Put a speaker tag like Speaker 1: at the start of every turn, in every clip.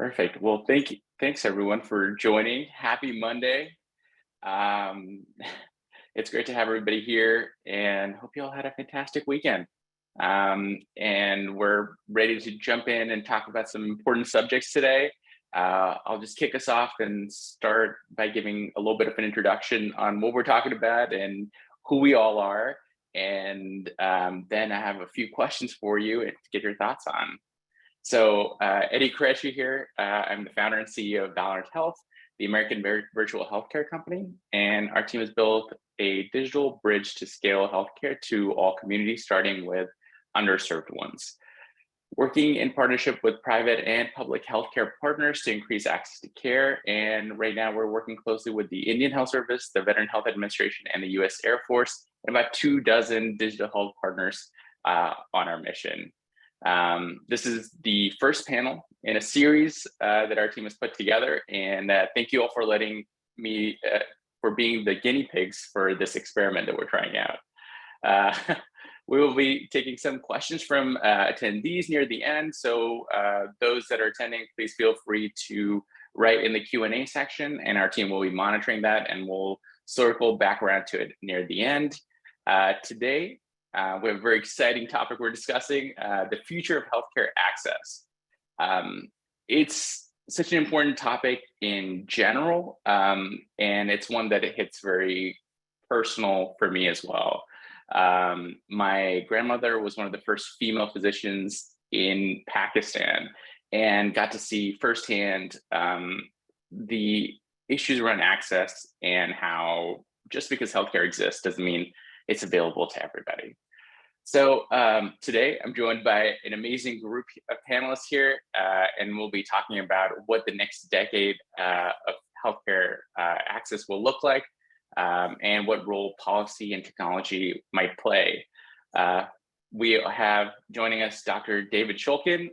Speaker 1: Perfect. Well, thanks everyone for joining. Happy Monday. Um, it's great to have everybody here, and hope you all had a fantastic weekend. And we're ready to jump in and talk about some important subjects today. I'll just kick us off and start by giving a little bit of an introduction on what we're talking about and who we all are. And then I have a few questions for you and to get your thoughts on. So Eddie Qureshi here. I'm the founder and CEO of Valorant Health, the American virtual healthcare company. And our team has built a digital bridge to scale healthcare to all communities, starting with underserved ones. Working in partnership with private and public healthcare partners to increase access to care. And right now we're working closely with the Indian Health Service, the Veteran Health Administration, and the US Air Force, and about 24 digital health partners on our mission. This is the first panel in a series that our team has put together, and thank you all for letting me, for being the guinea pigs for this experiment that we're trying out. We will be taking some questions from attendees near the end, so those that are attending, please feel free to write in the Q&A section, and our team will be monitoring that, and we'll circle back around to it near the end. Today, we have a very exciting topic we're discussing, the future of healthcare access. It's such an important topic in general, and it's one that it hits very personal for me as well. My grandmother was one of the first female physicians in Pakistan and got to see firsthand the issues around access and how just because healthcare exists doesn't mean it's available to everybody. So today I'm joined by an amazing group of panelists here, and we'll be talking about what the next decade of healthcare access will look like, and what role policy and technology might play. We have joining us Dr. David Shulkin,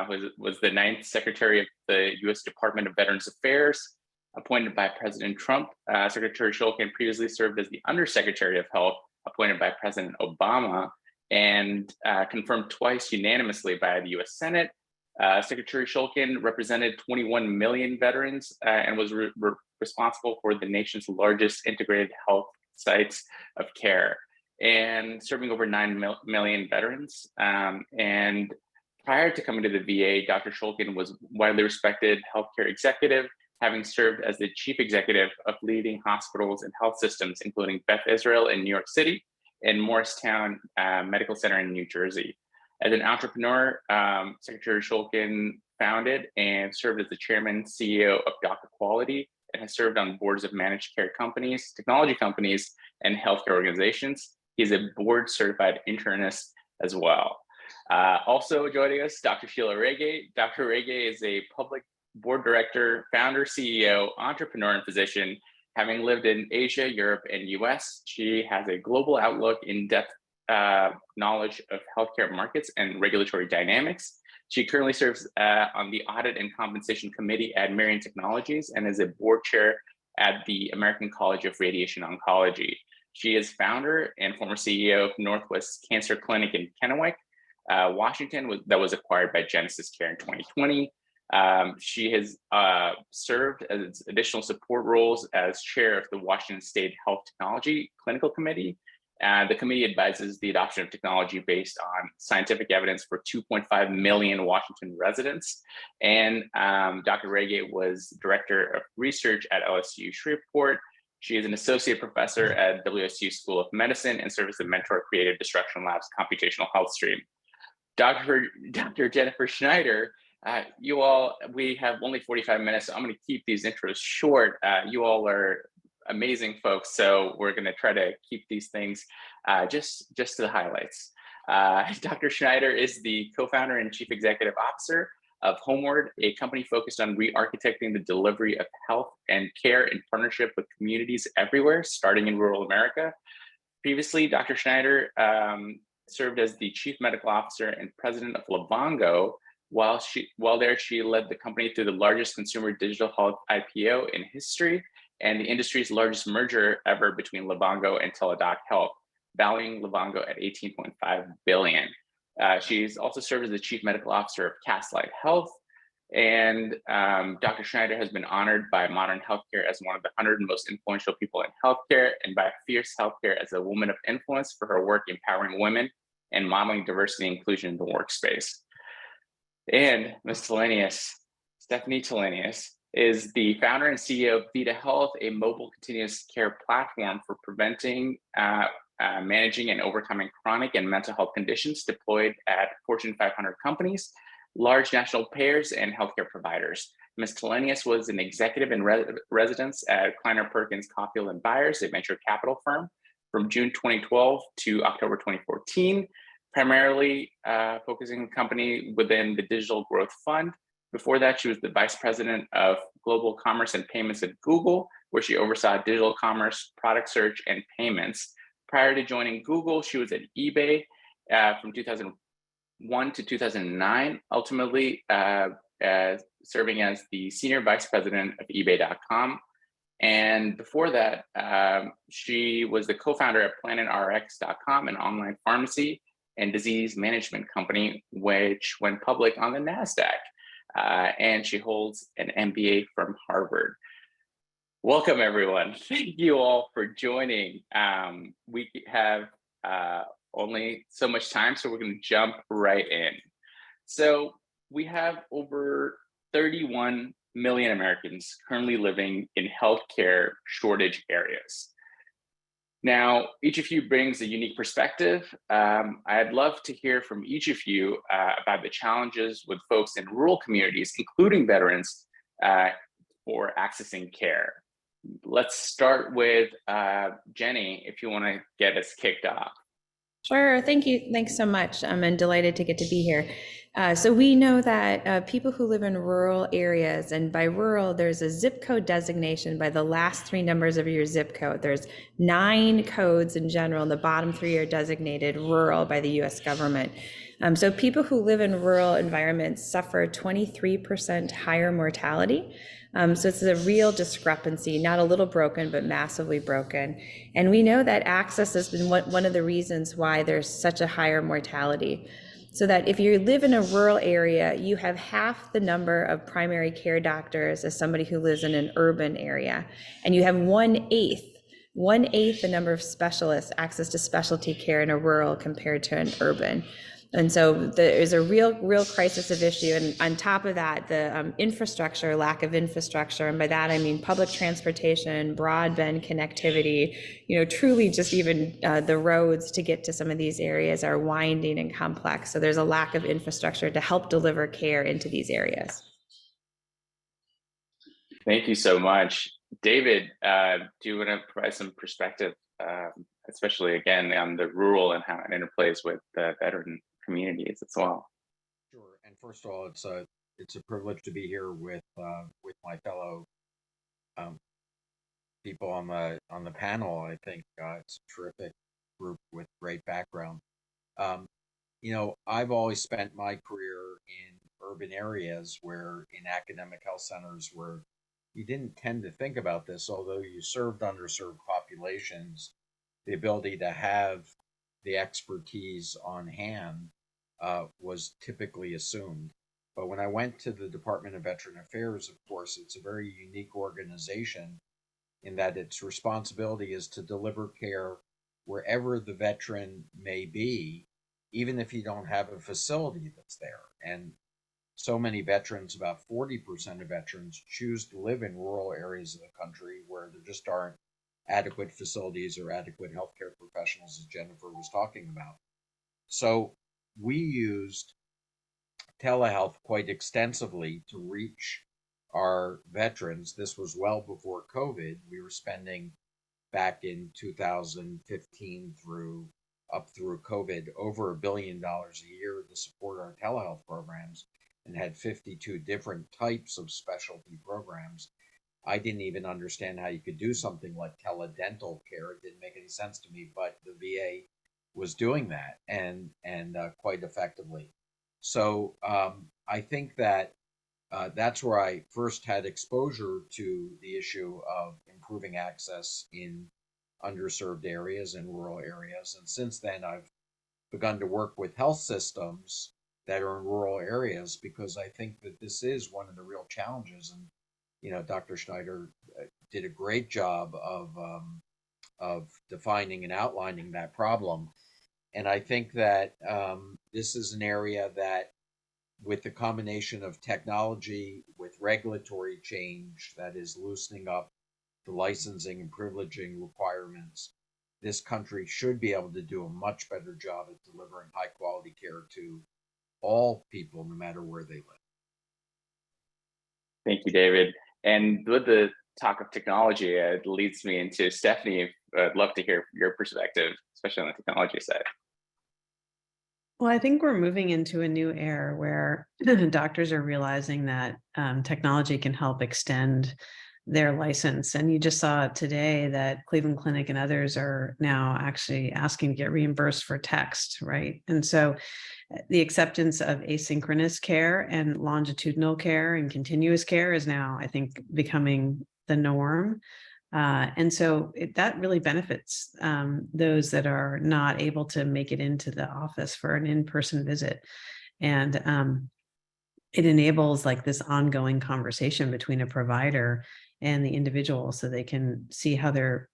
Speaker 1: who was the 9th Secretary of the U.S. Department of Veterans Affairs, appointed by President Trump. Secretary Shulkin previously served as the Undersecretary of Health, appointed by President Obama, and confirmed twice unanimously by the US Senate. Secretary Shulkin represented 21 million veterans and was responsible for the nation's largest integrated health sites of care, and serving over 9 million veterans. And prior to coming to the VA, Dr. Shulkin was widely respected healthcare executive, having served as the chief executive of leading hospitals and health systems, including Beth Israel in New York City and Morristown Medical Center in New Jersey. As an entrepreneur, Secretary Shulkin founded and served as the chairman CEO of Dr. Quality, and has served on boards of managed care companies, technology companies, and healthcare organizations. He's a board certified internist as well. Also joining us, Dr. Sheila Rege. Dr. Rege is a public board director, founder, CEO, entrepreneur, and physician. Having lived in Asia, Europe, and US, she has a global outlook, in-depth knowledge of healthcare markets and regulatory dynamics. She currently serves on the Audit and Compensation Committee at Marion Technologies and is a board chair at the American College of Radiation Oncology. She is founder and former CEO of Northwest Cancer Clinic in Kennewick, Washington, that was acquired by Genesis Care in 2020. She has served as additional support roles as chair of the Washington State Health Technology Clinical Committee. The committee advises the adoption of technology based on scientific evidence for 2.5 million Washington residents. And Dr. Rege was director of research at LSU Shreveport. She is an associate professor at WSU School of Medicine and serves as a mentor at Creative Destruction Lab's computational health stream. Dr. Jennifer Schneider, we have only 45 minutes, so I'm going to keep these intros short. You all are amazing folks, so we're going to try to keep these things just to the highlights. Dr. Schneider is the co-founder and chief executive officer of Homeward, a company focused on re-architecting the delivery of health and care in partnership with communities everywhere, starting in rural America. Previously, Dr. Schneider served as the chief medical officer and president of Livongo. While there, she led the company through the largest consumer digital health IPO in history and the industry's largest merger ever between Livongo and Teladoc Health, valuing Livongo at $18.5 billion. She's also served as the chief medical officer of Castlight Health, And Dr. Schneider has been honored by Modern Healthcare as one of the 100 most influential people in healthcare, and by Fierce Healthcare as a woman of influence for her work empowering women and modeling diversity and inclusion in the workspace. And Ms. Tilenius, Stephanie Tilenius, is the founder and CEO of Vida Health, a mobile continuous care platform for preventing, managing, and overcoming chronic and mental health conditions deployed at Fortune 500 companies, large national payers, and healthcare providers. Ms. Tilenius was an executive in residence at Kleiner Perkins Caulfield and Byers, a venture capital firm, from June 2012 to October 2014, primarily focusing the company within the Digital Growth Fund. Before that, she was the vice president of global commerce and payments at Google, where she oversaw digital commerce, product search, and payments. Prior to joining Google, she was at eBay from 2001 to 2009, ultimately serving as the senior vice president of eBay.com. And before that, she was the co-founder of PlanetRx.com, an online pharmacy and disease management company, which went public on the NASDAQ. And she holds an MBA from Harvard. Welcome, everyone. Thank you all for joining. We have only so much time, so we're going to jump right in. So we have over 31 million Americans currently living in healthcare shortage areas. Now, each of you brings a unique perspective. I'd love to hear from each of you about the challenges with folks in rural communities, including veterans, for accessing care. Let's start with Jenny, if you want to get us kicked off.
Speaker 2: Sure, thank you. Thanks so much. I'm delighted to get to be here. So we know that people who live in rural areas, and by rural, there's a zip code designation by the last three numbers of your zip code. There's 9 codes in general, and the bottom 3 are designated rural by the US government. So people who live in rural environments suffer 23% higher mortality. So it's a real discrepancy, not a little broken, but massively broken. And we know that access has been one of the reasons why there's such a higher mortality. So that if you live in a rural area, you have half the number of primary care doctors as somebody who lives in an urban area. And you have 1/8 the number of specialists, access to specialty care in a rural compared to an urban. And so there's a real crisis of issue. And on top of that, the infrastructure, lack of infrastructure, and by that I mean public transportation, broadband connectivity, truly just even the roads to get to some of these areas are winding and complex. So there's a lack of infrastructure to help deliver care into these areas.
Speaker 1: Thank you so much. David, do you want to provide some perspective, especially again on the rural and how it interplays with the veteran communities as well?
Speaker 3: Sure. And first of all, it's a privilege to be here with my fellow people on the panel. I think it's a terrific group with great background. I've always spent my career in urban areas in academic health centers where you didn't tend to think about this, although you served underserved populations. The ability to have the expertise on hand was typically assumed. But when I went to the Department of Veteran Affairs, of course, it's a very unique organization in that its responsibility is to deliver care wherever the veteran may be, even if you don't have a facility that's there. And so many veterans, about 40% of veterans, choose to live in rural areas of the country where there just aren't adequate facilities or adequate healthcare professionals, as Jennifer was talking about. So we used telehealth quite extensively to reach our veterans. This was well before COVID. We were spending back in 2015 up through COVID over $1 billion a year to support our telehealth programs, and had 52 different types of specialty programs. I didn't even understand how you could do something like teledental care. It didn't make any sense to me, but the VA was doing that and quite effectively. So I think that that's where I first had exposure to the issue of improving access in underserved areas and rural areas. And since then, I've begun to work with health systems that are in rural areas, because I think that this is one of the real challenges. And Dr. Schneider did a great job of defining and outlining that problem. And I think that this is an area that, with the combination of technology with regulatory change that is loosening up the licensing and privileging requirements, this country should be able to do a much better job at delivering high quality care to all people, no matter where they live.
Speaker 1: Thank you, David. And with the talk of technology, it leads me into Stephanie. I'd love to hear your perspective, especially on the technology side.
Speaker 4: Well, I think we're moving into a new era where doctors are realizing that technology can help extend their license. And you just saw today that Cleveland Clinic and others are now actually asking to get reimbursed for text, right? And so the acceptance of asynchronous care and longitudinal care and continuous care is now, I think, becoming the norm. And so that really benefits those that are not able to make it into the office for an in-person visit. And it enables like this ongoing conversation between a provider and the individual, so they can see how they're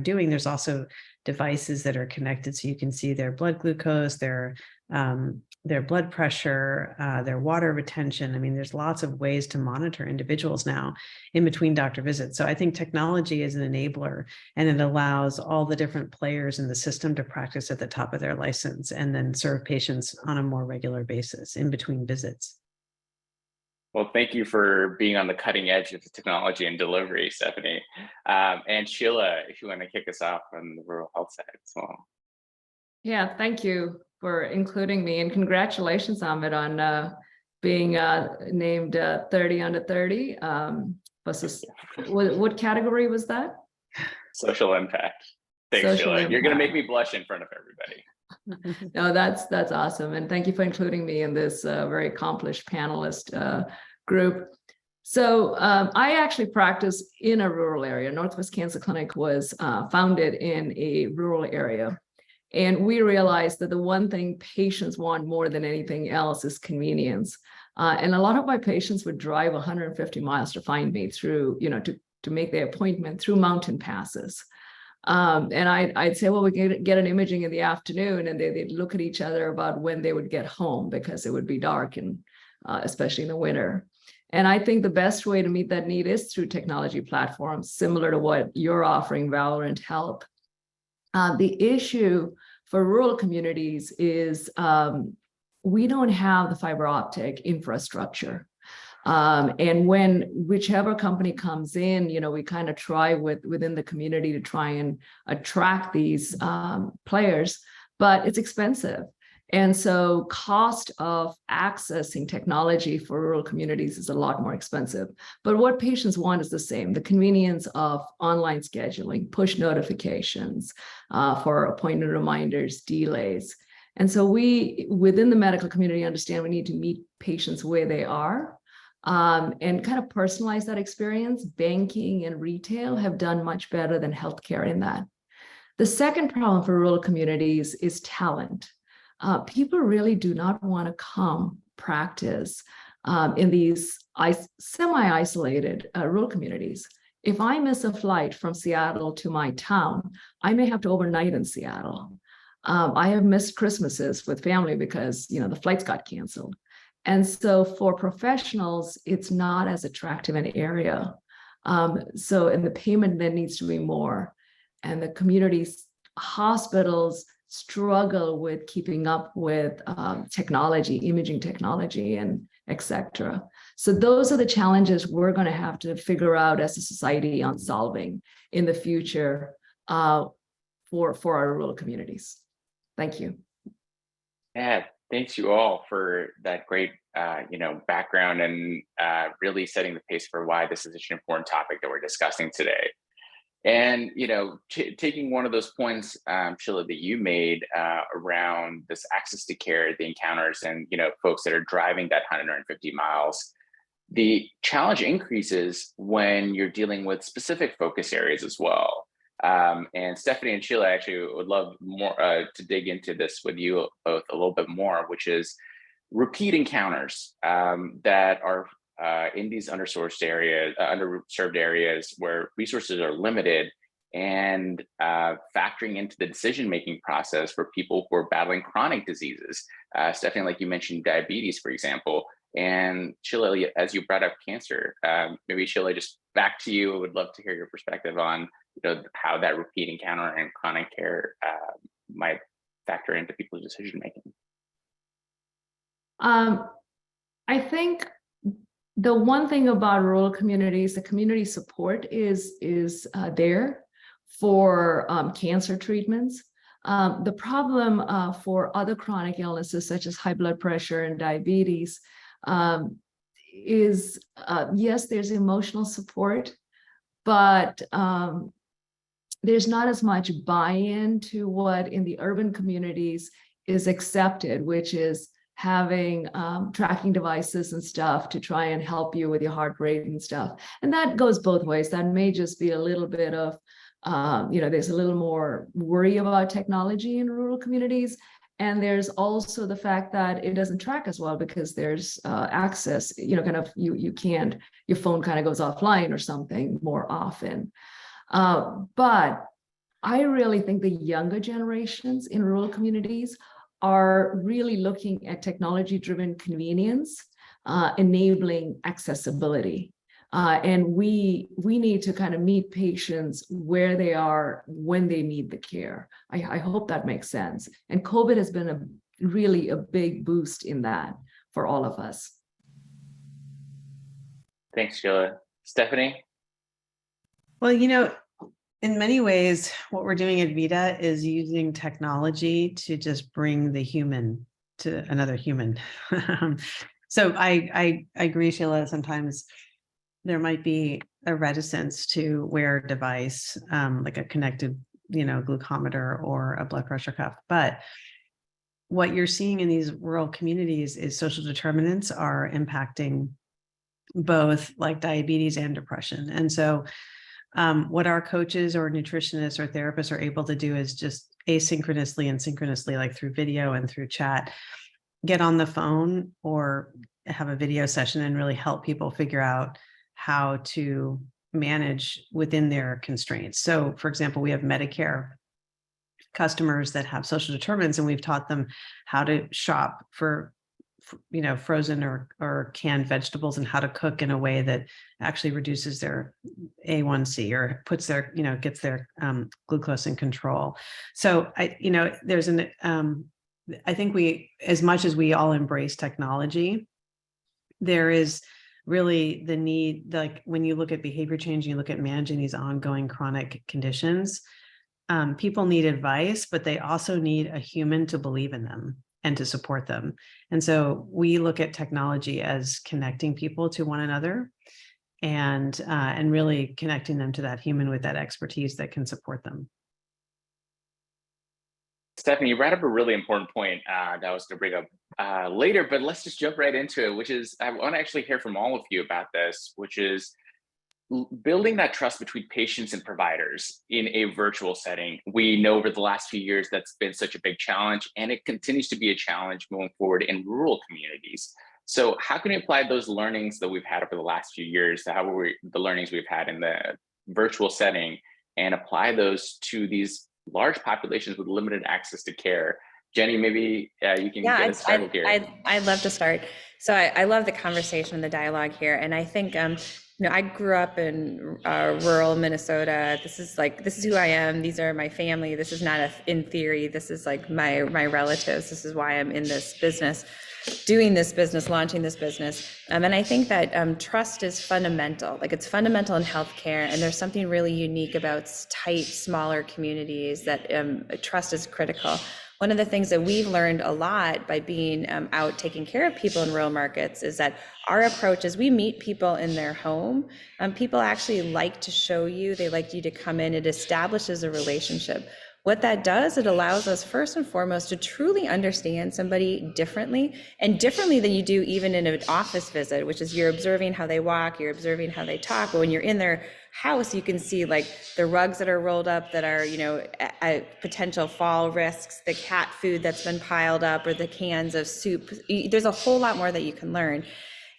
Speaker 4: doing. There's also devices that are connected, so you can see their blood glucose, their blood pressure, their water retention. I mean, there's lots of ways to monitor individuals now in between doctor visits. So I think technology is an enabler, and it allows all the different players in the system to practice at the top of their license and then serve patients on a more regular basis in between visits.
Speaker 1: Well, thank you for being on the cutting edge of the technology and delivery, Stephanie. And Sheila, if you want to kick us off on the rural health side as well.
Speaker 5: Yeah, thank you for including me, and congratulations, Ahmed, on being named 30 under 30. What category was that?
Speaker 1: Social impact. Thanks,
Speaker 5: Social
Speaker 1: Sheila.
Speaker 5: impact.
Speaker 1: You're going to make me blush in front of everybody.
Speaker 5: No, that's awesome, and thank you for including me in this very accomplished panelist group. So I actually practice in a rural area. Northwest Cancer Clinic was founded in a rural area. And we realized that the one thing patients want more than anything else is convenience. And a lot of my patients would drive 150 miles to find me through, to make their appointment through mountain passes. And I'd say, well, we can get an imaging in the afternoon, and they'd look at each other about when they would get home, because it would be dark, and especially in the winter. And I think the best way to meet that need is through technology platforms, similar to what you're offering, Valorant Health. The issue for rural communities is we don't have the fiber optic infrastructure. And when whichever company comes in, we kind of try within the community to try and attract these players, but it's expensive. And so cost of accessing technology for rural communities is a lot more expensive. But what patients want is the same: the convenience of online scheduling, push notifications for appointment reminders, delays. And so we, within the medical community, understand we need to meet patients where they are and kind of personalize that experience. Banking and retail have done much better than healthcare in that. The second problem for rural communities is talent. People really do not want to come practice in these semi-isolated rural communities. If I miss a flight from Seattle to my town, I may have to overnight in Seattle. I have missed Christmases with family because the flights got canceled. And so for professionals, it's not as attractive an area. And the payment then needs to be more. And the communities, hospitals struggle with keeping up with technology, imaging technology, and et cetera. So those are the challenges we're going to have to figure out as a society on solving in the future for our rural communities. Thank you.
Speaker 1: Yeah, thanks you all for that great background and really setting the pace for why this is such an important topic that we're discussing today. And, taking one of those points, Sheila, that you made around this access to care, the encounters, and, folks that are driving that 150 miles, the challenge increases when you're dealing with specific focus areas as well. And Stephanie and Sheila, actually would love more to dig into this with you both a little bit more, which is repeat encounters that are in these underserved areas where resources are limited, and factoring into the decision-making process for people who are battling chronic diseases. Stephanie, like you mentioned, diabetes, for example, and Sheila, as you brought up cancer, maybe Sheila, just back to you. I would love to hear your perspective on how that repeat encounter and chronic care might factor into people's decision-making.
Speaker 5: I think the one thing about rural communities, the community support is there for cancer treatments. The problem for other chronic illnesses such as high blood pressure and diabetes is, yes, there's emotional support, but there's not as much buy-in to what in the urban communities is accepted, which is having tracking devices and stuff to try and help you with your heart rate and stuff. And that goes both ways. That may just be a little bit of, there's a little more worry about technology in rural communities. And there's also the fact that it doesn't track as well because there's access, you can't, your phone kind of goes offline or something more often. But I really think the younger generations in rural communities are really looking at technology-driven convenience, enabling accessibility. And we need to kind of meet patients where they are when they need the care. I hope that makes sense. And COVID has been really a big boost in that for all of us.
Speaker 1: Thanks, Sheila. Stephanie?
Speaker 4: Well, in many ways, what we're doing at Vida is using technology to just bring the human to another human. So I agree, Sheila, sometimes there might be a reticence to wear a device like a connected, glucometer or a blood pressure cuff. But what you're seeing in these rural communities is social determinants are impacting both like diabetes and depression. And so what our coaches or nutritionists or therapists are able to do is just asynchronously and synchronously, like through video and through chat, get on the phone or have a video session and really help people figure out how to manage within their constraints. So, for example, we have Medicare customers that have social determinants, and we've taught them how to shop for frozen or canned vegetables and how to cook in a way that actually reduces their A1C or puts their, gets their glucose in control. So I think as much as we all embrace technology, there is really the need, like when you look at behavior change, you look at managing these ongoing chronic conditions, people need advice, but they also need a human to believe in them and to support them. And so we look at technology as connecting people to one another and really connecting them to that human with that expertise that can support them.
Speaker 1: Stephanie, you brought up a really important point that I was going to bring up later, but let's just jump right into it, which is I want to actually hear from all of you about this, which is building that trust between patients and providers in a virtual setting. We know over the last few years that's been such a big challenge, and it continues to be a challenge going forward in rural communities. So how can we apply those learnings that we've had over the last few years, the learnings we've had in the virtual setting, and apply those to these large populations with limited access to care? Jenny, maybe you can get us started here.
Speaker 2: I'd love to start. So I love the conversation, the dialogue here. And I think, I grew up in rural Minnesota. This is who I am. These are my family. This is not in theory. This is like my relatives. This is why I'm in this business, doing this business, launching this business. And I think that trust is fundamental. Like it's fundamental in healthcare. And there's something really unique about tight, smaller communities that trust is critical. One of the things that we've learned a lot by being out taking care of people in rural markets is that our approach is we meet people in their home. People actually like to show you, they like you to come in, it establishes a relationship. What that does, it allows us first and foremost to truly understand somebody differently, and differently than you do even in an office visit, which is you're observing how they walk, you're observing how they talk. But when you're in their house, you can see like the rugs that are rolled up that are, potential fall risks, the cat food that's been piled up, or the cans of soup. There's a whole lot more that you can learn.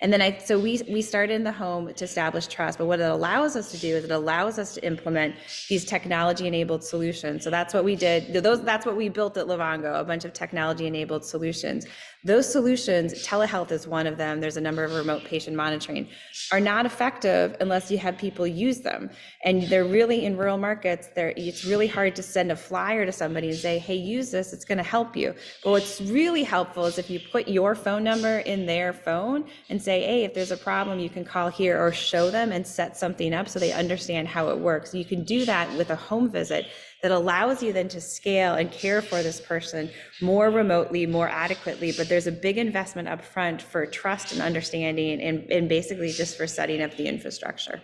Speaker 2: And then so we started in the home to establish trust, but what it allows us to do is it allows us to implement these technology-enabled solutions. So that's what we did. That's what we built at Livongo, a bunch of technology-enabled solutions. Those solutions, telehealth is one of them. There's a number of remote patient monitoring, are not effective unless you have people use them. And they're really, in rural markets, it's really hard to send a flyer to somebody and say, hey, use this, it's going to help you. But what's really helpful is if you put your phone number in their phone and say, hey, if there's a problem, you can call here, or show them and set something up so they understand how it works. You can do that with a home visit that allows you then to scale and care for this person more remotely, more adequately. But there's a big investment up front for trust and understanding, and basically just for setting up the infrastructure.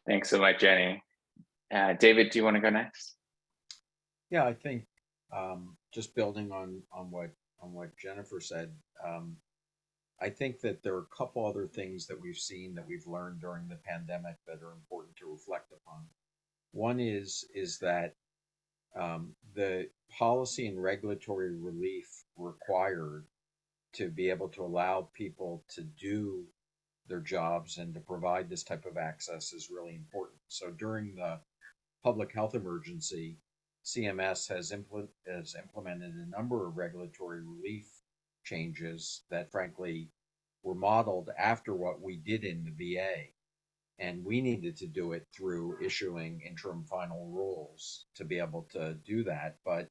Speaker 1: Thanks so much, Jenny. David, do you want to go next?
Speaker 3: Yeah, I think just building on what Jennifer said, I think that there are a couple other things that we've seen, that we've learned during the pandemic, that are important to reflect upon. One is that the policy and regulatory relief required to be able to allow people to do their jobs and to provide this type of access is really important. So during the public health emergency, CMS has implemented a number of regulatory relief changes that frankly were modeled after what we did in the VA. And we needed to do it through issuing interim final rules to be able to do that. But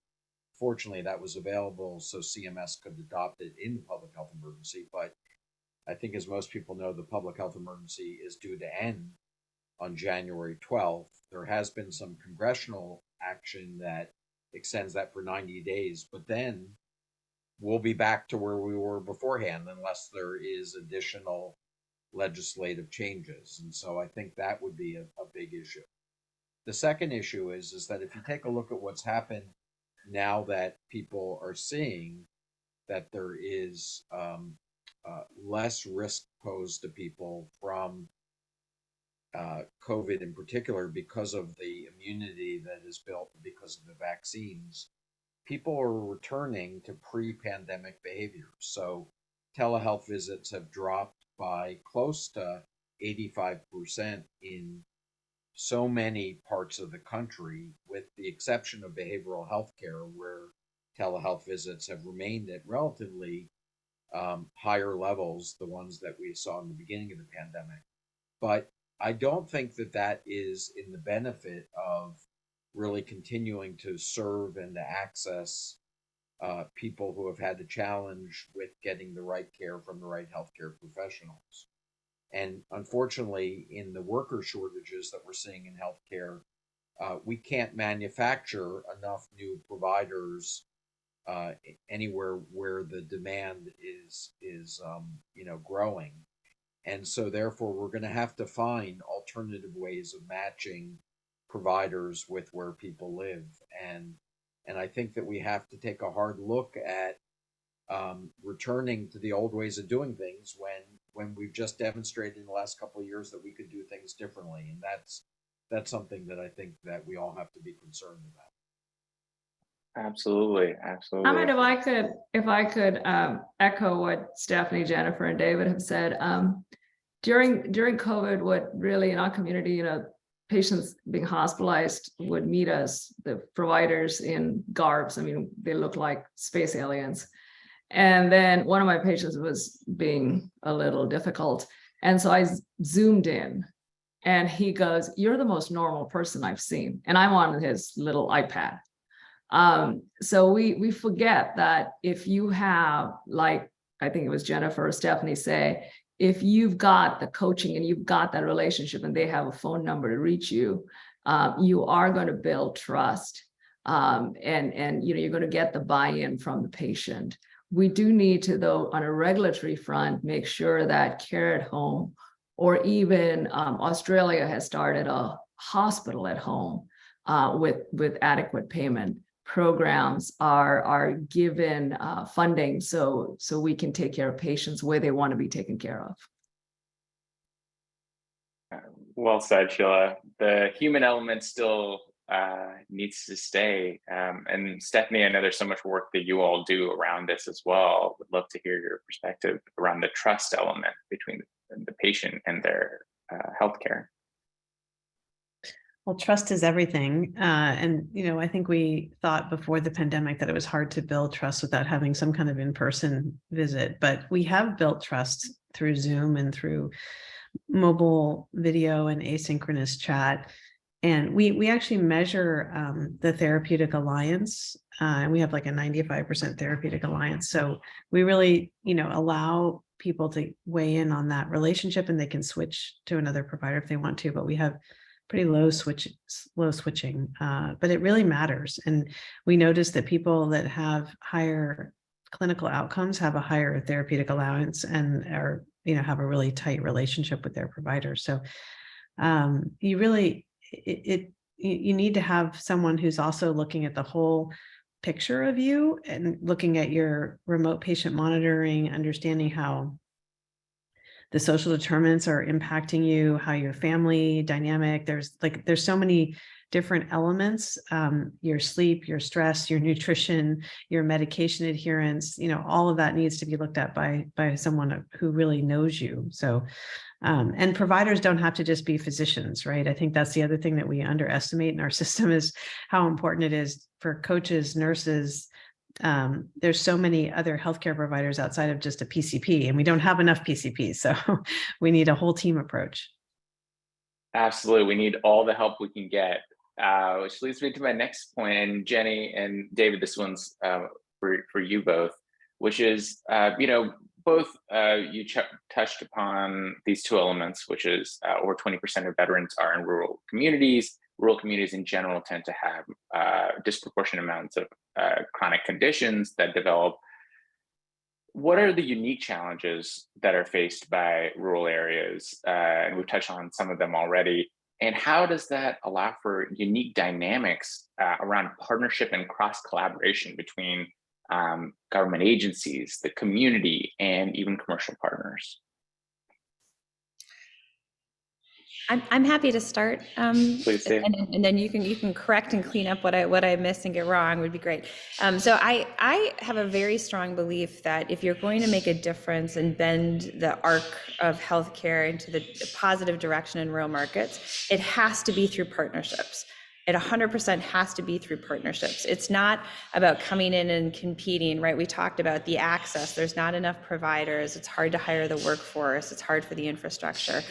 Speaker 3: fortunately, that was available so CMS could adopt it in the public health emergency. But I think, as most people know, the public health emergency is due to end on January 12th. There has been some congressional action that extends that for 90 days, but then we'll be back to where we were beforehand unless there is additional legislative changes. And so I think that would be a big issue. The second issue is that if you take a look at what's happened now that people are seeing that there is less risk posed to people from COVID in particular because of the immunity that is built because of the vaccines, people are returning to pre-pandemic behaviors. So telehealth visits have dropped by close to 85% in so many parts of the country, with the exception of behavioral health care, where telehealth visits have remained at relatively higher levels, the ones that we saw in the beginning of the pandemic. But I don't think that that is in the benefit of really continuing to serve and to access people who have had the challenge with getting the right care from the right healthcare professionals. And unfortunately, in the worker shortages that we're seeing in healthcare, we can't manufacture enough new providers anywhere where the demand is growing. And so therefore, we're going to have to find alternative ways of matching providers with where people live. And I think that we have to take a hard look at returning to the old ways of doing things when we've just demonstrated in the last couple of years that we could do things differently. And that's something that I think that we all have to be concerned about.
Speaker 1: Absolutely.
Speaker 5: Ahmed, if I could echo what Stephanie, Jennifer, and David have said, during COVID, what really in our community, patients being hospitalized would meet us, the providers, in garbs. I mean, they look like space aliens. And then one of my patients was being a little difficult. And so I zoomed in and he goes, "You're the most normal person I've seen." And I'm on his little iPad. So we forget that if you have, like, I think it was Jennifer or Stephanie say, if you've got the coaching and you've got that relationship and they have a phone number to reach you, you are going to build trust. And you're going to get the buy-in from the patient. We do need to, though, on a regulatory front, make sure that care at home, or even Australia has started a hospital at home with adequate payment programs are given funding so we can take care of patients where they want to be taken care of.
Speaker 1: Well said, Sheila. The human element still needs to stay. And Stephanie, I know there's so much work that you all do around this as well. Would love to hear your perspective around the trust element between the patient and their healthcare.
Speaker 4: Well, trust is everything. And, I think we thought before the pandemic that it was hard to build trust without having some kind of in-person visit, but we have built trust through Zoom and through mobile video and asynchronous chat. And we actually measure the therapeutic alliance, and we have like a 95% therapeutic alliance. So we really, allow people to weigh in on that relationship, and they can switch to another provider if they want to, but we have pretty low switching, but it really matters. And we notice that people that have higher clinical outcomes have a higher therapeutic allowance and are, have a really tight relationship with their provider. So you really, you need to have someone who's also looking at the whole picture of you and looking at your remote patient monitoring, understanding how the social determinants are impacting you, how your family dynamic, there's so many different elements, your sleep, your stress, your nutrition, your medication adherence, all of that needs to be looked at by someone who really knows you. So, and providers don't have to just be physicians, right? I think that's the other thing that we underestimate in our system is how important it is for coaches, nurses. There's so many other healthcare providers outside of just a PCP, and we don't have enough PCPs. So we need a whole team approach.
Speaker 1: Absolutely. We need all the help we can get, which leads me to my next point. And Jenny and David, this one's for you both, which is, both you touched upon these two elements, which is over 20% of veterans are in rural communities. Rural communities in general tend to have disproportionate amounts of chronic conditions that develop. What are the unique challenges that are faced by rural areas? And we've touched on some of them already. And how does that allow for unique dynamics around partnership and cross collaboration between government agencies, the community, and even commercial partners?
Speaker 2: I'm happy to start.
Speaker 1: Please do.
Speaker 2: And then you can correct and clean up what I missed and get wrong would be great. So I have a very strong belief that if you're going to make a difference and bend the arc of healthcare into the positive direction in rural markets, it has to be through partnerships. It 100% has to be through partnerships. It's not about coming in and competing, right? We talked about the access. There's not enough providers. It's hard to hire the workforce. It's hard for the infrastructure.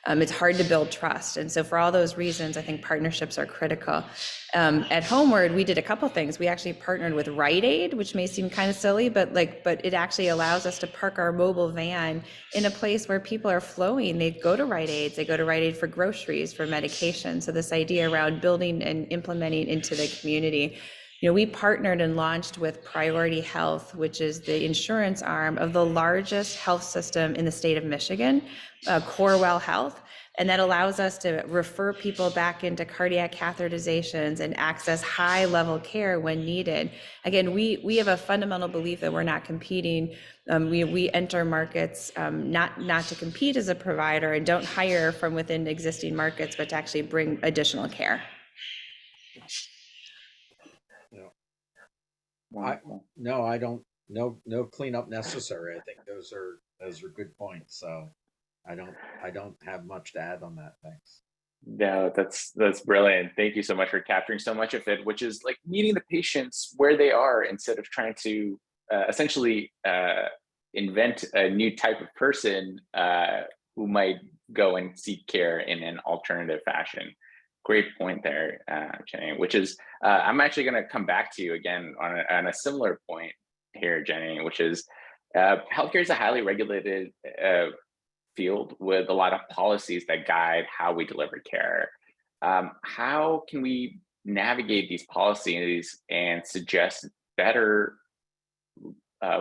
Speaker 2: It's hard to build trust. And so for all those reasons, I think partnerships are critical. At Homeward, we did a couple things. We actually partnered with Rite Aid, which may seem kind of silly, but it actually allows us to park our mobile van in a place where people are flowing. They go to Rite Aid. They go to Rite Aid for groceries, for medication. So this idea around building and implementing into the community. We partnered and launched with Priority Health, which is the insurance arm of the largest health system in the state of Michigan, Corewell Health. And that allows us to refer people back into cardiac catheterizations and access high level care when needed. Again, we have a fundamental belief that we're not competing. We enter markets not to compete as a provider and don't hire from within existing markets, but to actually bring additional care.
Speaker 3: I don't. No cleanup necessary. I think those are good points. So I don't have much to add on that. Thanks.
Speaker 1: No, that's brilliant. Thank you so much for capturing so much of it, which is like meeting the patients where they are instead of trying to essentially invent a new type of person who might go and seek care in an alternative fashion. Great point there, Jenny, which is, I'm actually going to come back to you again on a similar point here, Jenny, which is healthcare is a highly regulated field with a lot of policies that guide how we deliver care. How can we navigate these policies and suggest better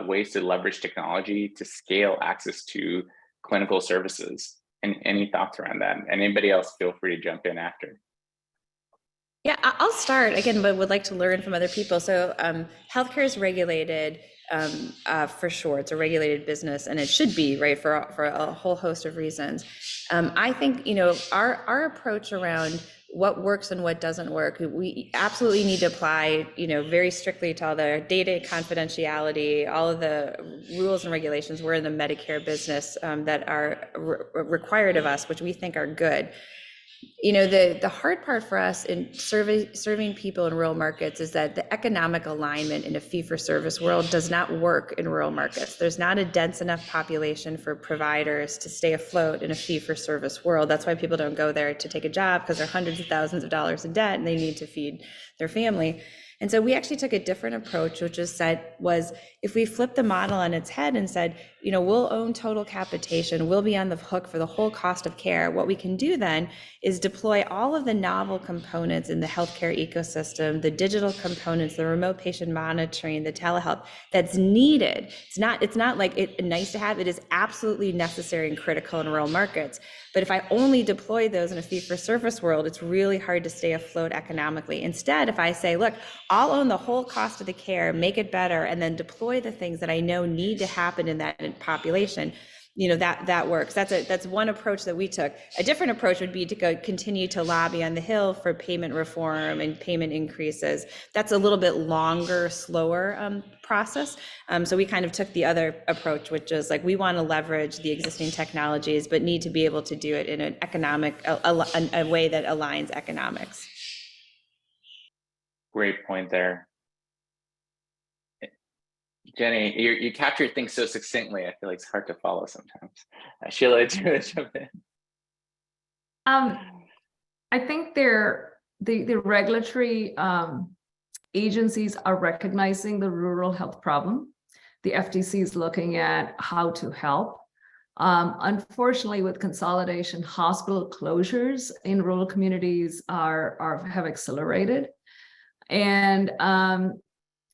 Speaker 1: ways to leverage technology to scale access to clinical services? And any thoughts around that? And anybody else, feel free to jump in after.
Speaker 2: Yeah, I'll start again, but would like to learn from other people. So healthcare is regulated. for sure. It's a regulated business, and it should be, right, for a whole host of reasons. I think, our approach around what works and what doesn't work, we absolutely need to apply, very strictly to all the data confidentiality, all of the rules and regulations. We're in the Medicare business that are required of us, which we think are good. The hard part for us in serving people in rural markets is that the economic alignment in a fee-for-service world does not work in rural markets. There's not a dense enough population for providers to stay afloat in a fee-for-service world. That's why people don't go there to take a job, because they're hundreds of thousands of dollars in debt and they need to feed their family. And so we actually took a different approach, which was if we flipped the model on its head and said, we'll own total capitation, we'll be on the hook for the whole cost of care. What we can do then is deploy all of the novel components in the healthcare ecosystem, the digital components, the remote patient monitoring, the telehealth that's needed. It's not like it nice to have, it is absolutely necessary and critical in rural markets. But if I only deploy those in a fee-for-service world, it's really hard to stay afloat economically. Instead, if I say, look, I'll own the whole cost of the care, make it better, and then deploy the things that I know need to happen in that population, that works. That's one approach that we took. A different approach would be to continue to lobby on the Hill for payment reform and payment increases. That's a little bit longer, slower process. So we kind of took the other approach, which is like, we want to leverage the existing technologies, but need to be able to do it in an economic, a way that aligns economics.
Speaker 1: Great point there. Jenny, you captured things so succinctly. I feel like it's hard to follow sometimes. Sheila, do you want to jump in?
Speaker 5: I think the regulatory agencies are recognizing the rural health problem. The FTC is looking at how to help. Unfortunately, with consolidation, hospital closures in rural communities have accelerated, and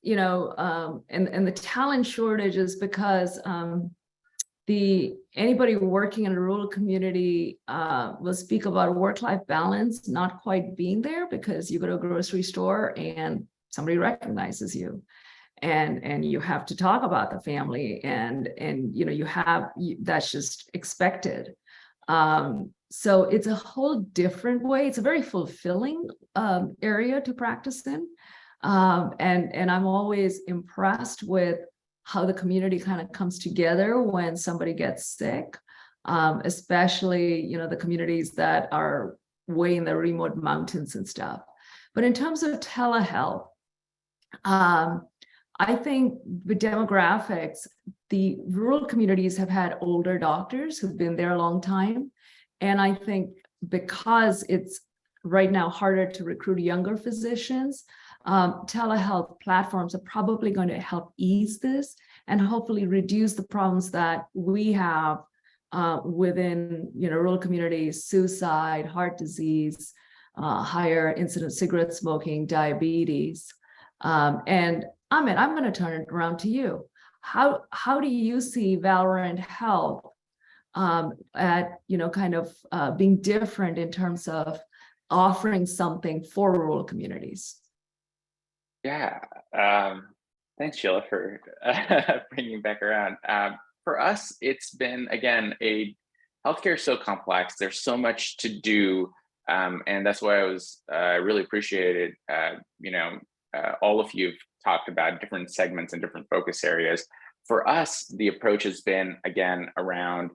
Speaker 5: and the talent shortage is because anybody working in a rural community will speak about work-life balance not quite being there, because you go to a grocery store and somebody recognizes you, and you have to talk about the family, and that's just expected. So it's a whole different way. It's a very fulfilling area to practice in. And I'm always impressed with how the community kind of comes together when somebody gets sick, especially, the communities that are way in the remote mountains and stuff. But in terms of telehealth, I think with demographics, the rural communities have had older doctors who've been there a long time. And I think because it's right now harder to recruit younger physicians, telehealth platforms are probably going to help ease this and hopefully reduce the problems that we have within rural communities: suicide, heart disease, higher incidence of cigarette smoking, diabetes. And Ahmed, I'm going to turn it around to you. How do you see Valorant Health at being different in terms of offering something for rural communities?
Speaker 1: Yeah, thanks, Sheila, for bringing back around. For us, it's been, again, healthcare is so complex. There's so much to do, and that's why I really appreciated, all of you've talked about different segments and different focus areas. For us, the approach has been, again, around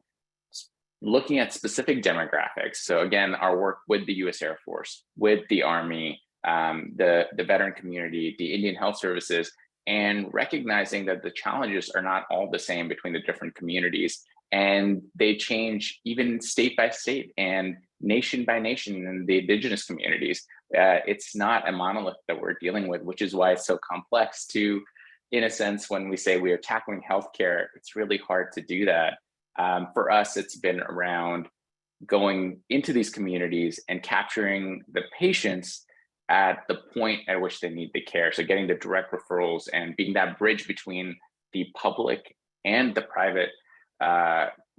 Speaker 1: looking at specific demographics. So again, our work with the U.S. Air Force, with the Army, the veteran community, the Indian Health Services, and recognizing that the challenges are not all the same between the different communities, and they change even state by state and nation by nation in the indigenous communities. It's not a monolith that we're dealing with, which is why it's so complex to, in a sense, when we say we are tackling healthcare, it's really hard to do that. For us, it's been around going into these communities and capturing the patients at the point at which they need the care. So getting the direct referrals and being that bridge between the public and the private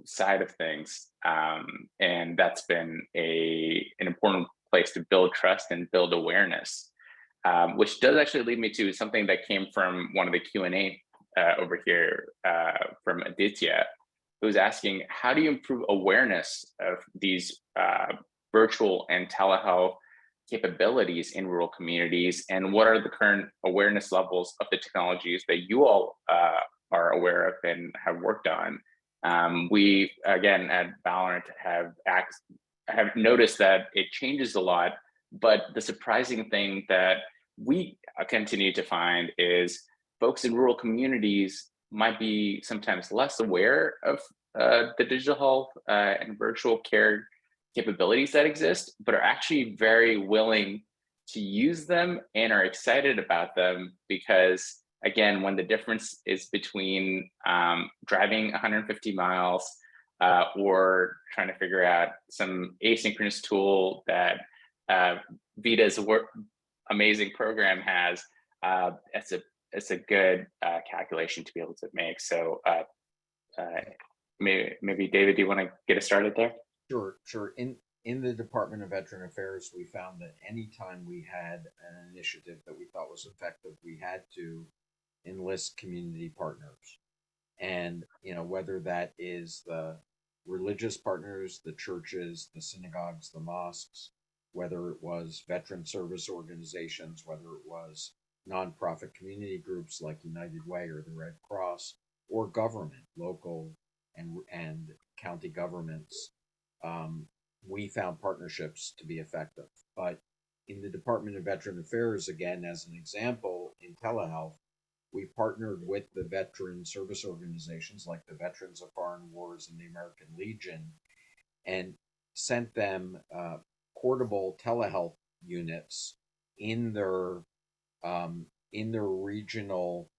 Speaker 1: side of things. And that's been an important place to build trust and build awareness, which does actually lead me to something that came from one of the Q&A over here from Aditya, who's asking, how do you improve awareness of these virtual and telehealth capabilities in rural communities, and what are the current awareness levels of the technologies that you all are aware of and have worked on? We, again, at Valorant have noticed that it changes a lot, but the surprising thing that we continue to find is folks in rural communities might be sometimes less aware of the digital health and virtual care capabilities that exist, but are actually very willing to use them and are excited about them because, again, when the difference is between driving 150 miles or trying to figure out some asynchronous tool that Vida's amazing program has, it's a good calculation to be able to make. So maybe David, do you want to get us started there?
Speaker 3: Sure. In the Department of Veteran Affairs, we found that anytime we had an initiative that we thought was effective, we had to enlist community partners. And, whether that is the religious partners, the churches, the synagogues, the mosques, whether it was veteran service organizations, whether it was nonprofit community groups like United Way or the Red Cross, or government, local and county governments, we found partnerships to be effective. But in the Department of Veteran Affairs, again, as an example, in telehealth, we partnered with the veteran service organizations like the Veterans of Foreign Wars and the American Legion, and sent them portable telehealth units in their regional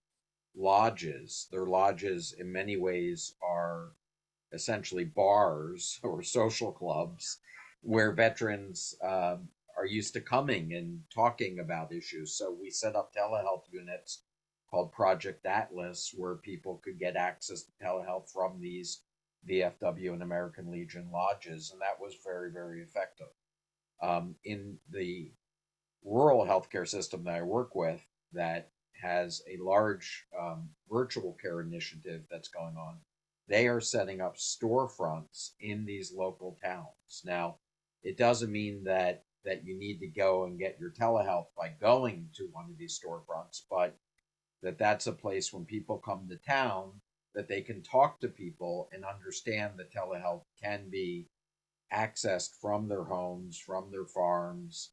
Speaker 3: lodges. Their lodges, in many ways, are essentially bars or social clubs where veterans are used to coming and talking about issues. So we set up telehealth units called Project Atlas, where people could get access to telehealth from these VFW and American Legion lodges, and that was very, very effective. In the rural healthcare system that I work with, that has a large virtual care initiative that's going on, they are setting up storefronts in these local towns. Now, it doesn't mean that you need to go and get your telehealth by going to one of these storefronts, but that's a place when people come to town that they can talk to people and understand that telehealth can be accessed from their homes, from their farms,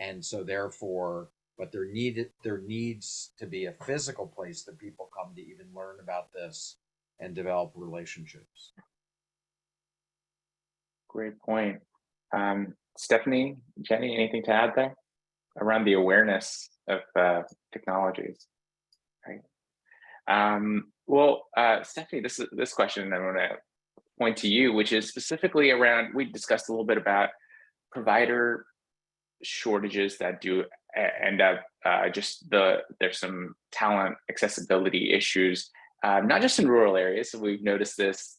Speaker 3: and so therefore, but there needs to be a physical place that people come to even learn about this and develop relationships.
Speaker 1: Great point. Stephanie, Jenny, anything to add there around the awareness of technologies? Right. Well, Stephanie, this question I want to point to you, which is specifically around, we discussed a little bit about provider shortages that do end up there's some talent accessibility issues, not just in rural areas. So we've noticed this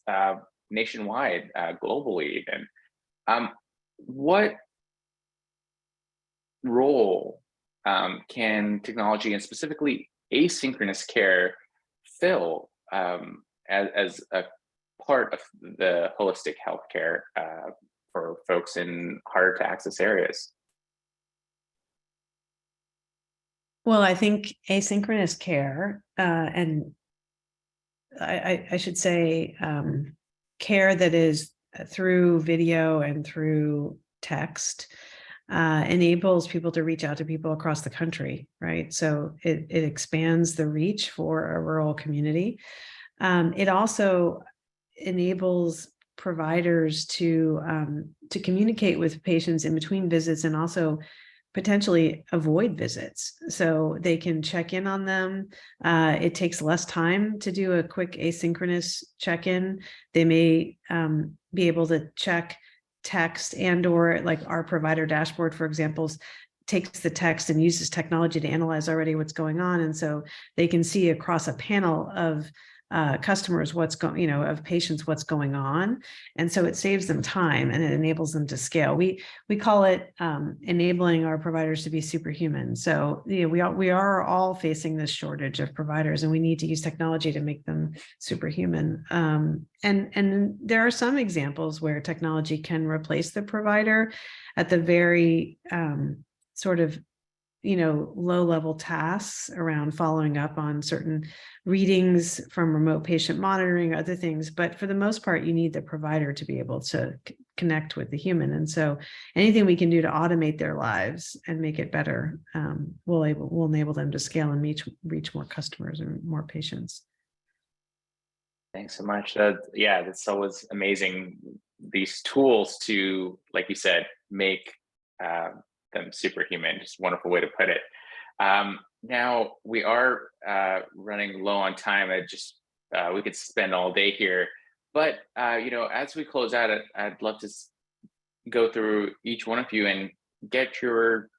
Speaker 1: nationwide, globally even. What role can technology and specifically asynchronous care fill as a part of the holistic healthcare for folks in harder to access areas?
Speaker 4: Well, I think asynchronous care, and I should say care that is through video and through text, enables people to reach out to people across the country, right? So it expands the reach for a rural community. It also enables providers to communicate with patients in between visits and also potentially avoid visits. So they can check in on them. It takes less time to do a quick asynchronous check-in. They may be able to check text or like our provider dashboard, for example, takes the text and uses technology to analyze already what's going on. And so they can see across a panel of customers of patients what's going on, and so it saves them time and it enables them to scale. We call it enabling our providers to be superhuman. So we are all facing this shortage of providers, and we need to use technology to make them superhuman. And there are some examples where technology can replace the provider at the very sort of low level tasks around following up on certain readings from remote patient monitoring, other things. But for the most part, you need the provider to be able to connect with the human. And so anything we can do to automate their lives and make it better will enable them to scale and reach more customers and more patients.
Speaker 1: Thanks so much. That's always amazing. These tools to, like you said, make them superhuman. Just a wonderful way to put it. Now we are running low on time. We could spend all day here, but as we close out, I'd love to go through each one of you and get your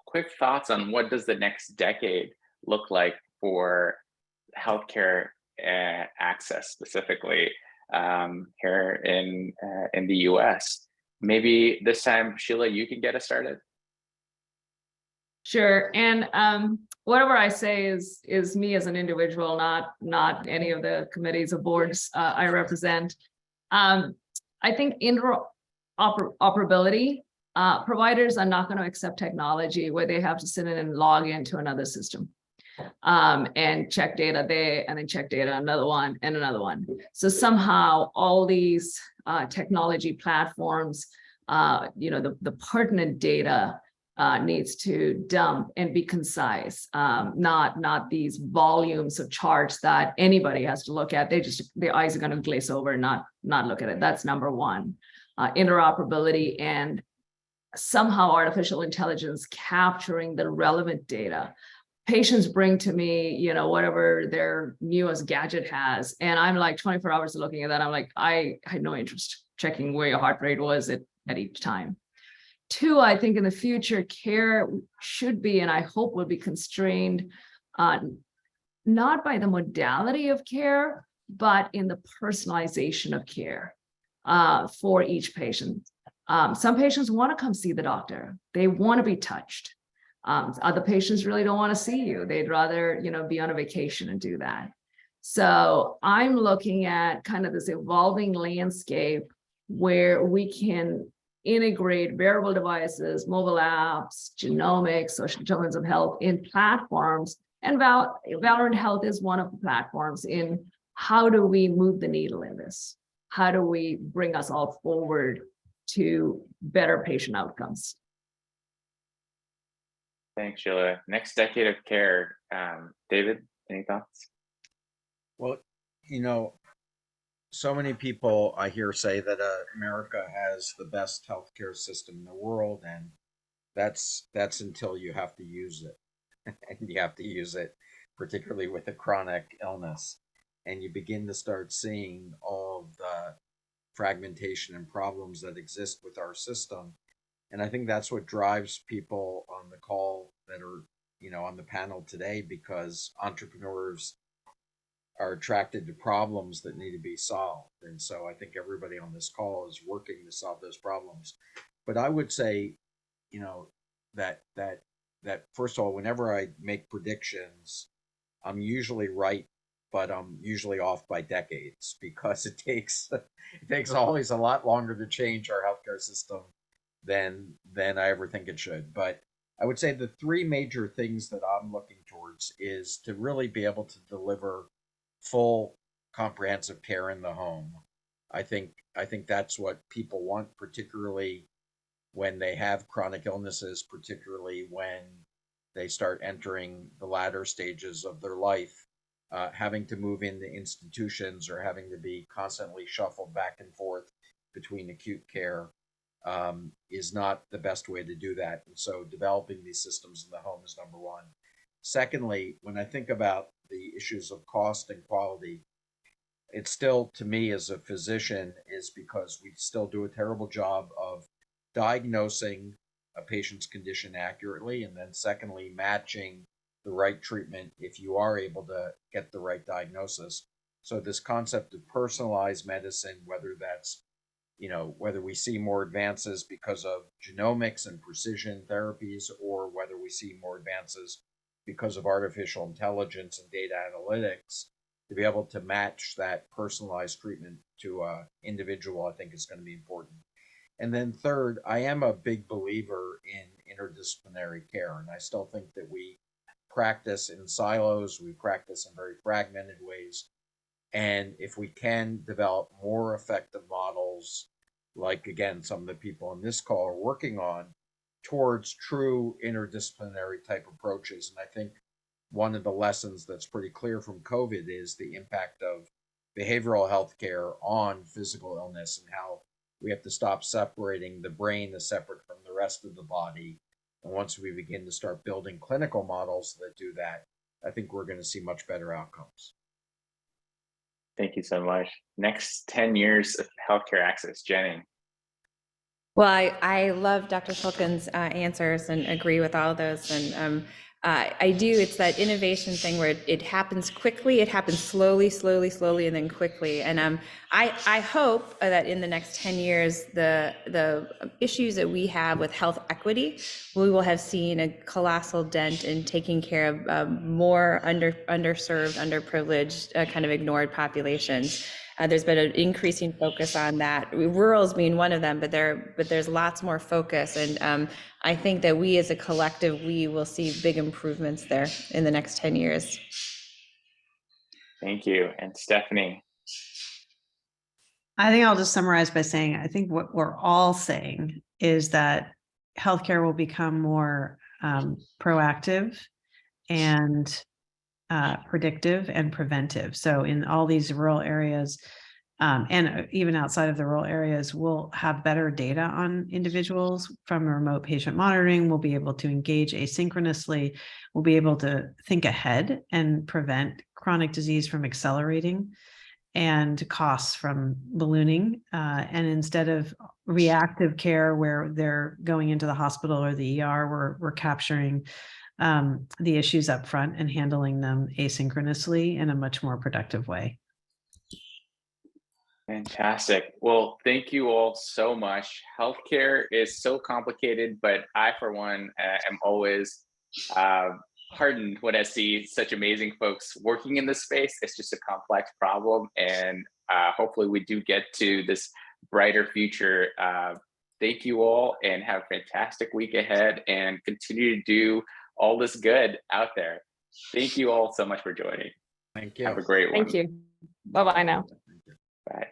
Speaker 1: quick thoughts on what does the next decade look like for healthcare access, specifically here in the U.S. Maybe this time, Sheila, you can get us started.
Speaker 5: Sure. And whatever I say is me as an individual, not any of the committees or boards I represent. I think interoperability, providers are not going to accept technology where they have to sit in and log into another system and check data there and then check data another one and another one. So somehow all these technology platforms, the pertinent data needs to dump and be concise, not these volumes of charts that anybody has to look at. Their eyes are going to glaze over and not look at it. That's number one. Interoperability and somehow artificial intelligence capturing the relevant data. Patients bring to me, whatever their newest gadget has, and I'm like 24 hours looking at that. I'm like, I had no interest checking where your heart rate was at each time. Two, I think in the future, care should be, and I hope will be constrained, not by the modality of care, but in the personalization of care for each patient. Some patients want to come see the doctor. They want to be touched. Other patients really don't want to see you. They'd rather, be on a vacation and do that. So I'm looking at kind of this evolving landscape where we can integrate wearable devices, mobile apps, genomics, social determinants of health in platforms. And Valorant Health is one of the platforms in how do we move the needle in this? How do we bring us all forward to better patient outcomes?
Speaker 1: Thanks, Sheila. Next decade of care. David, any thoughts?
Speaker 3: Well, so many people I hear say that America has the best healthcare system in the world, and that's until you have to use it, and you have to use it particularly with a chronic illness, and you begin to start seeing all of the fragmentation and problems that exist with our system. And I think that's what drives people on the call that are, on the panel today, because entrepreneurs are attracted to problems that need to be solved. And so I think everybody on this call is working to solve those problems. But I would say, that first of all, whenever I make predictions, I'm usually right, but I'm usually off by decades, because it takes always a lot longer to change our healthcare system than I ever think it should. But I would say the three major things that I'm looking towards is to really be able to deliver full comprehensive care in the home. I think that's what people want, particularly when they have chronic illnesses, particularly when they start entering the latter stages of their life. Having to move into institutions or having to be constantly shuffled back and forth between acute care is not the best way to do that. And so developing these systems in the home is number one. Secondly, when I think about the issues of cost and quality, it still, to me as a physician, is because we still do a terrible job of diagnosing a patient's condition accurately, and then secondly, matching the right treatment if you are able to get the right diagnosis So this concept of personalized medicine, whether that's, whether we see more advances because of genomics and precision therapies, or whether we see more advances because of artificial intelligence and data analytics, to be able to match that personalized treatment to an individual, I think is going to be important. And then third, I am a big believer in interdisciplinary care, and I still think that we practice in silos, we practice in very fragmented ways. And if we can develop more effective models, like again, some of the people on this call are working on, towards true interdisciplinary type approaches. And I think one of the lessons that's pretty clear from COVID is the impact of behavioral health care on physical illness, and how we have to stop separating the brain as separate from the rest of the body. And once we begin to start building clinical models that do that, I think we're going to see much better outcomes.
Speaker 1: Thank you so much. Next 10 years of healthcare access, Jenny.
Speaker 2: Well, I love Dr. Shulkin's answers and agree with all those. And I do, it's that innovation thing where it happens quickly, it happens slowly, and then quickly. And I hope that in the next 10 years, the issues that we have with health equity, we will have seen a colossal dent in taking care of more underserved, underprivileged, kind of ignored populations. There's been an increasing focus on that. Rurals being one of them, but there's lots more focus. And I think that we as a collective, we will see big improvements there in the next 10 years.
Speaker 1: Thank you. And Stephanie.
Speaker 4: I think I'll just summarize by saying, I think what we're all saying is that healthcare will become more proactive and predictive and preventive. So in all these rural areas, and even outside of the rural areas, we'll have better data on individuals from remote patient monitoring. We'll be able to engage asynchronously. We'll be able to think ahead and prevent chronic disease from accelerating and costs from ballooning. And instead of reactive care where they're going into the hospital or the ER, we're capturing the issues up front and handling them asynchronously in a much more productive way.
Speaker 1: Fantastic. Well, thank you all so much. Healthcare is so complicated, but I, for one, am always heartened when I see such amazing folks working in this space. It's just a complex problem, and hopefully we do get to this brighter future. Thank you all, and have a fantastic week ahead, and continue to do all this good out there. Thank you all so much for joining.
Speaker 3: Thank you.
Speaker 1: Have a great one.
Speaker 5: Thank you. Bye-bye now.
Speaker 1: Bye.